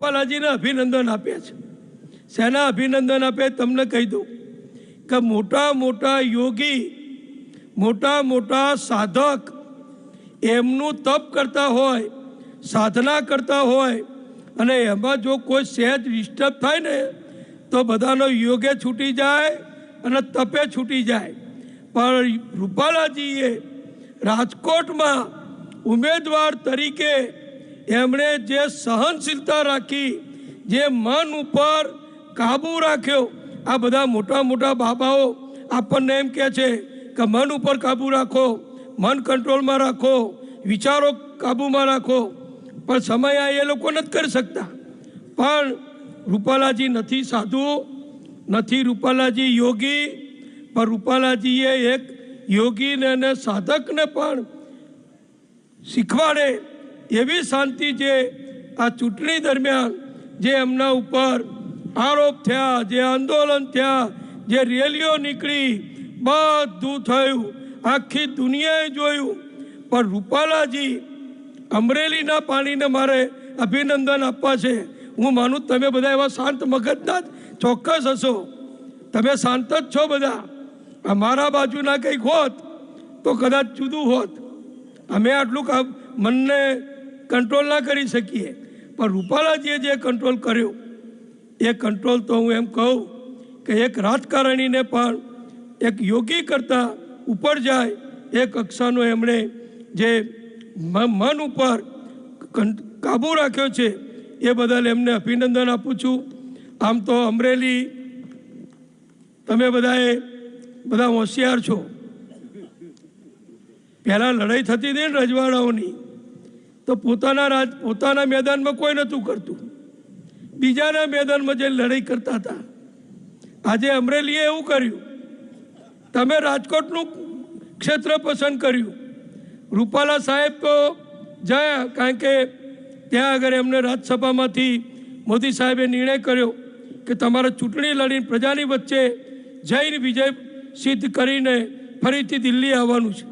રૂપાલાજીને અભિનંદન આપ્યા છે। શેના અભિનંદન આપે તમને કહી દઉં કે મોટા મોટા યોગી, મોટા મોટા સાધક એમનું તપ કરતા હોય, સાધના કરતા હોય અને એમાં જો કોઈ સહેજ ડિસ્ટર્બ થાય ને તો બધાનો યોગે છૂટી જાય અને તપે છૂટી જાય। પણ રૂપાલાજીએ રાજકોટમાં ઉમેદવાર તરીકે એમણે જે સહનશીલતા રાખી, જે મન ઉપર કાબુ રાખ્યો, આ બધા મોટા મોટા બાબાઓ આપણને એમ કહે છે કે મન ઉપર કાબુ રાખો, મન કંટ્રોલમાં રાખો, વિચારો કાબૂમાં રાખો, પણ સમય એ લોકો નથી કરી શકતા। પણ રૂપાલાજી નથી સાધુ, નથી રૂપાલાજી યોગી, પણ રૂપાલાજીએ એક યોગીને અને સાધકને પણ શીખવાડે એવી શાંતિ જે આ ચૂંટણી દરમિયાન જે એમના ઉપર આરોપ થયા, જે આંદોલન થયા, જે રેલીઓ નીકળી, બધું થયું, આખી દુનિયાએ જોયું। પણ રૂપાલાજી અમરેલીના પાણીને મારે અભિનંદન આપવા છે। હું માનું તમે બધા એવા શાંત મગજના ચોક્કસ હશો, તમે શાંત જ છો બધા। અમારા બાજુના કંઈક હોત તો કદાચ જુદું હોત, અમે આટલું મનને કંટ્રોલ ના કરી શકીએ, પણ રૂપાલાજીએ જે કંટ્રોલ કર્યો એ કંટ્રોલ તો હું એમ કહું કે એક રાજકારણીને પણ એક યોગી કરતાં ઉપર જાય એ કક્ષાનો એમણે જે મન ઉપર કાબુ રાખ્યો છે એ બદલ એમને અભિનંદન આપું છું। આમ તો અમરેલી તમે બધા હોશિયાર છો। પહેલાં લડાઈ થતી હતી ને રજવાડાઓની, તો પોતાના મેદાનમાં કોઈ નહોતું કરતું, બીજાના મેદાનમાં જે લડાઈ કરતા હતા। આજે અમરેલીએ એવું કર્યું, તમે રાજકોટનું ક્ષેત્ર પસંદ કર્યું। રૂપાલા સાહેબ તો જાય, કારણ કે ત્યાં આગળ એમને રાજ્યસભામાંથી મોદી સાહેબે નિર્ણય કર્યો કે તમારે ચૂંટણી લડીને પ્રજાની વચ્ચે જઈને વિજય સિદ્ધ કરીને ફરીથી દિલ્હી આવવાનું છે,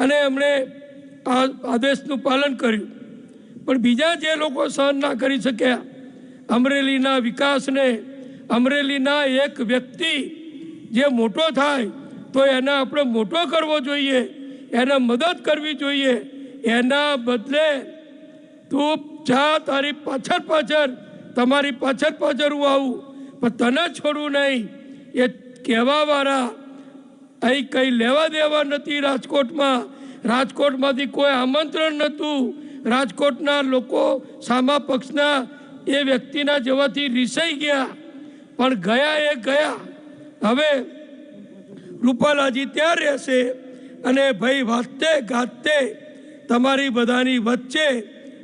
અને એમણે આ આદેશનું પાલન કર્યું। પણ બીજા જે લોકો સહન ના કરી શક્યા અમરેલીના વિકાસને, અમરેલીના એક વ્યક્તિ જે મોટો થાય તો એને આપણે મોટો કરવો જોઈએ, એને મદદ કરવી જોઈએ। એના બદલે તું જા, તારી પાછળ તમારી પાછળ હું આવું, પણ તને છોડવું નહીં, એ કહેવાવાળા અહીં કંઈ લેવા દેવા નથી। રાજકોટમાંથી કોઈ આમંત્રણ નહોતું। રાજકોટના લોકો સામા પક્ષના એ વ્યક્તિના જવાથી રીસાઈ ગયા, પણ ગયા। હવે રૂપાલાજી ત્યાં રહેશે અને ભાઈ વાતે ગાતે તમારી બધાની વચ્ચે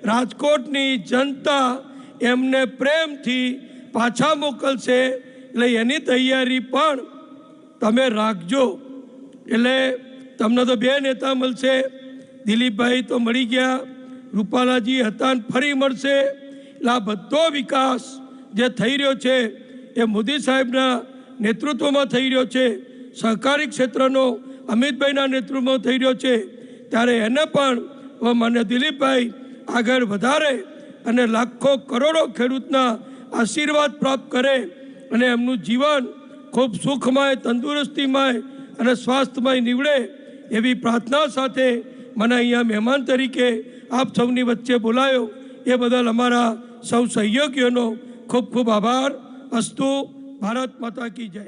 રાજકોટની જનતા એમને પ્રેમથી પાછા મોકલશે, એટલે એની તૈયારી પણ તમે રાખજો। એટલે તમને તો બે નેતા મળશે, દિલીપભાઈ તો મળી ગયા, રૂપાલાજી હતા ફરી મળશે। એટલે આ બધો વિકાસ જે થઈ રહ્યો છે એ મોદી સાહેબના નેતૃત્વમાં થઈ રહ્યો છે, સહકારી ક્ષેત્રનો અમિતભાઈના નેતૃત્વમાં થઈ રહ્યો છે। ત્યારે એને પણ માન્ય દિલીપભાઈ આગળ વધારે અને લાખો કરોડો ખેડૂતના આશીર્વાદ પ્રાપ્ત કરે અને એમનું જીવન ખૂબ સુખમય, તંદુરસ્તીમય અને સ્વાસ્થ્યમય નીવડે એવી પ્રાર્થના સાથે મને અહીંયા મહેમાન તરીકે આપ સૌની વચ્ચે બોલાયો એ બદલ અમારા સૌ સહયોગીઓનો ખૂબ ખૂબ આભાર। અસ્તુ, ભારત માતા કી જય।